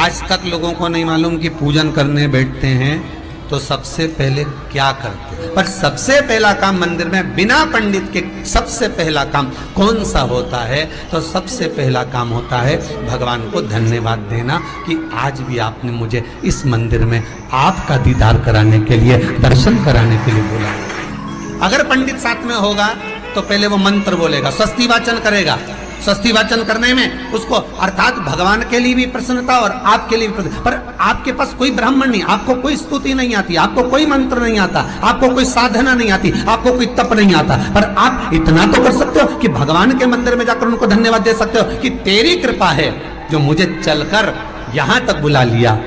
आज तक लोगों को नहीं मालूम कि पूजन करने बैठते हैं तो सबसे पहले क्या करते हैं। पर सबसे पहला काम मंदिर में बिना पंडित के सबसे पहला काम कौन सा होता है? तो सबसे पहला काम होता है भगवान को धन्यवाद देना कि आज भी आपने मुझे इस मंदिर में आपका दीदार कराने के लिए, दर्शन कराने के लिए बोला। अगर पंडित साथ में होगा तो पहले वो मंत्र बोलेगा, स्वस्ति वाचन करेगा। स्वस्ति वाचन करने में उसको अर्थात भगवान के लिए भी प्रसन्नता और आपके लिए भी प्रसन्नता। पर आपके पास कोई ब्राह्मण नहीं, आपको कोई स्तुति नहीं आती, आपको कोई मंत्र नहीं आता, आपको कोई साधना नहीं आती, आपको कोई तप नहीं आता, पर आप इतना तो कर सकते हो कि भगवान के मंदिर में जाकर उनको धन्यवाद दे सकते हो कि तेरी कृपा है जो मुझे चलकर यहां तक बुला लिया,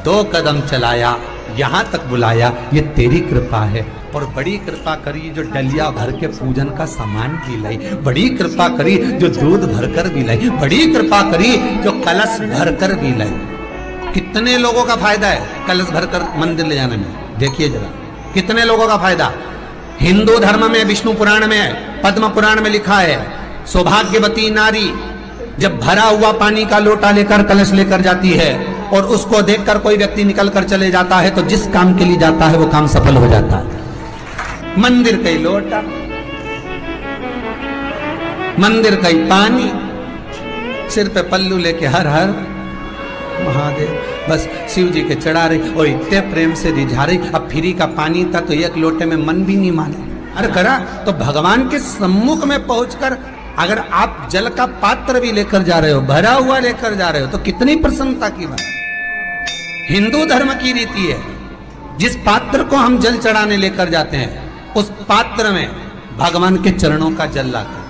2 कदम चलाया, यहां तक बुलाया, ये तेरी कृपा है। और बड़ी कृपा करी जो डलिया भर के पूजन का सामान भी लाई, बड़ी कृपा करी जो दूध भरकर भी लाई, बड़ी कृपा करी जो कलश भरकर भी लाई। कितने लोगों का फायदा है कलश भरकर मंदिर ले जाने में? देखिए जरा कितने लोगों का फायदा। हिंदू धर्म में विष्णु पुराण में, पद्म पुराण में लिखा है, सौभाग्यवती नारी जब भरा हुआ पानी का लोटा लेकर कलश लेकर जाती है और उसको देखकर कोई व्यक्ति निकल कर चले जाता है तो जिस काम के लिए जाता है वो काम सफल हो जाता है। मंदिर का ही लोटा, मंदिर का ही पानी, सिर पे पल्लू लेके हर हर महादेव बस शिव जी के चढ़ा रही और इतने प्रेम से रिझा रही। अब फ्री का पानी था तो एक लोटे में मन भी नहीं माने। अरे करा तो भगवान के सम्मुख में पहुंचकर अगर आप जल का पात्र भी लेकर जा रहे हो, भरा हुआ लेकर जा रहे हो, तो कितनी प्रसन्नता की बात। हिंदू धर्म की रीति है, जिस पात्र को हम जल चढ़ाने लेकर जाते हैं उस पात्र में भगवान के चरणों का जल लाते हैं,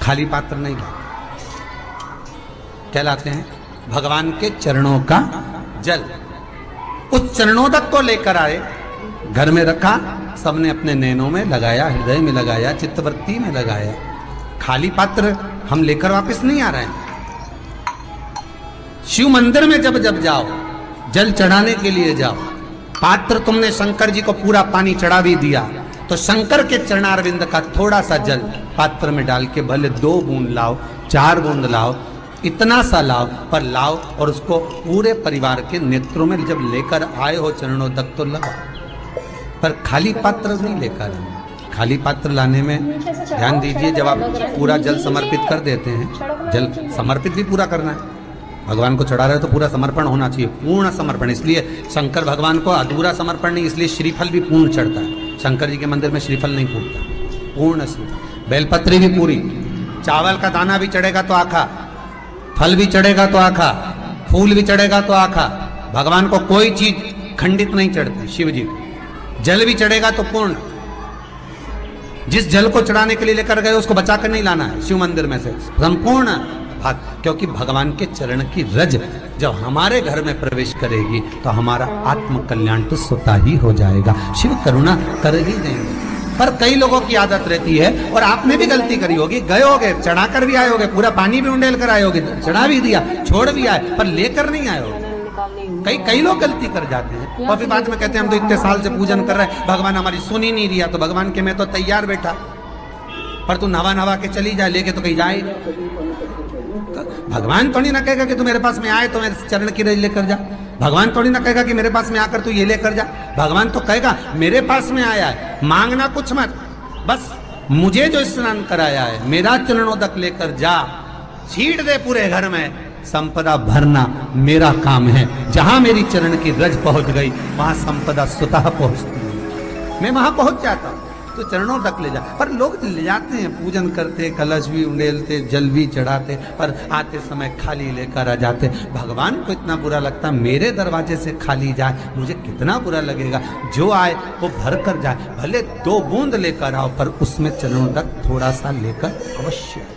खाली पात्र नहीं लाते। क्या लाते हैं? भगवान के चरणों का जल। उस चरणोदक को लेकर आए, घर में रखा, सबने अपने नैनों में लगाया, हृदय में लगाया, चित्तवृत्ति में लगाया। खाली पात्र हम लेकर वापस नहीं आ रहे हैं। शिव मंदिर में जब जब जाओ, जल चढ़ाने के लिए जाओ, पात्र तुमने शंकर जी को पूरा पानी चढ़ा भी दिया तो शंकर के चरणारविंद का थोड़ा सा जल पात्र में डाल के भले 2 बूंद लाओ, 4 बूंद लाओ, इतना सा लाओ, पर लाओ और उसको पूरे परिवार के नेत्रों में जब लेकर आए हो चरणों तक तो लगाओ, पर खाली पात्र नहीं लेकर आए। खाली पात्र लाने में ध्यान दीजिए, जब आप पूरा जल समर्पित कर देते हैं, जल समर्पित भी पूरा करना है, भगवान को चढ़ा रहे हो तो पूरा समर्पण होना चाहिए, पूर्ण समर्पण। इसलिए शंकर भगवान को अधूरा समर्पण नहीं, इसलिए श्रीफल भी पूर्ण चढ़ता है। शंकर जी के मंदिर में श्रीफल नहीं फूटता, पूर्ण श्रीफल। बेलपत्री भी पूरी, चावल का दाना भी चढ़ेगा तो आखा, फल भी चढ़ेगा तो आखा, फूल भी चढ़ेगा तो आखा। भगवान को कोई चीज खंडित नहीं चढ़ती। शिव जी जल भी चढ़ेगा तो पूर्ण। जिस जल को चढ़ाने के लिए लेकर गए उसको बचा कर नहीं लाना है शिव मंदिर में से, संपूर्ण भाग, क्योंकि भगवान के चरण की रज जब हमारे घर में प्रवेश करेगी तो हमारा आत्म कल्याण तो स्वतः ही हो जाएगा। शिव करुणा कर ही देंगे। पर कई लोगों की आदत रहती है, और आपने भी गलती करी होगी, गए होगे, चढ़ाकर भी आए होगे, पूरा पानी भी उंडेल कर आए होगे, चढ़ा भी दिया, छोड़ भी आए, पर लेकर नहीं आए होगे। कई लोग गलती कर जाते हैं और फिर बाद में कहते हैं हम तो इतने साल से पूजन कर रहे हैं, भगवान हमारी सुन ही नहीं दिया। तो भगवान के मैं तो तैयार बैठा, पर तू नवा के चली जाए, लेके तो कहीं जाए। भगवान थोड़ी ना कहेगा कि तू मेरे पास में आए तो मेरे चरण की रज लेकर जा। भगवान थोड़ी ना कहेगा कि मेरे पास में आकर तू ये लेकर जा। भगवान तो कहेगा मेरे पास में आया है, मांगना कुछ मत, बस मुझे जो स्नान कराया है मेरा चरणोदक लेकर जा, छीट दे पूरे घर में, संपदा भरना मेरा काम है। जहां मेरी चरण की रज पहुंच गई वहां संपदा स्वतः पहुंचती है, मैं वहां पहुंच जाता हूं। तो चरणों तक ले जा, पर लोग ले जाते हैं, पूजन करते, कलश भी उंडेलते, जल भी चढ़ाते, पर आते समय खाली लेकर आ जाते। भगवान को इतना बुरा लगता, मेरे दरवाजे से खाली जाए, मुझे कितना बुरा लगेगा। जो आए वो भर कर जाए, भले 2 बूंद लेकर आओ, पर उसमें चरणों तक थोड़ा सा लेकर अवश्य।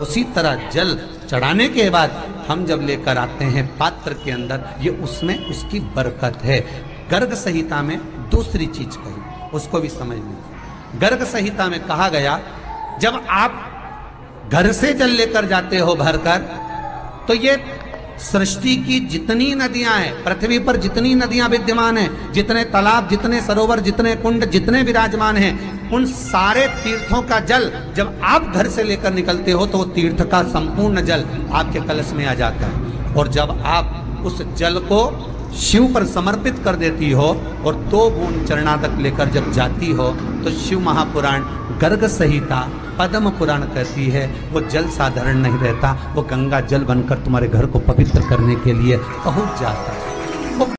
उसी तरह जल चढ़ाने के बाद हम जब लेकर आते हैं पात्र के अंदर, ये उसमें उसकी बरकत है। गर्ग संहिता में दूसरी चीज कही, उसको भी समझ लीजिए। गर्ग संहिता में कहा गया, जब आप घर से जल लेकर जाते हो भरकर, तो ये सृष्टि की जितनी नदियां हैं, पृथ्वी पर जितनी नदियां विद्यमान हैं, जितने तालाब, जितने सरोवर, जितने कुंड, जितने विराजमान हैं, उन सारे तीर्थों का जल जब आप घर से लेकर निकलते हो तो वो तीर्थ का संपूर्ण जल आपके कलश में आ जाता है। और जब आप उस जल को शिव पर समर्पित कर देती हो और 2 बूंद चरणा तक लेकर जब जाती हो तो शिव महापुराण गर्ग संहिता पद्म पुराण कहती है वो जल साधारण नहीं रहता, वो गंगा जल बनकर तुम्हारे घर को पवित्र करने के लिए पहुंच जाता है।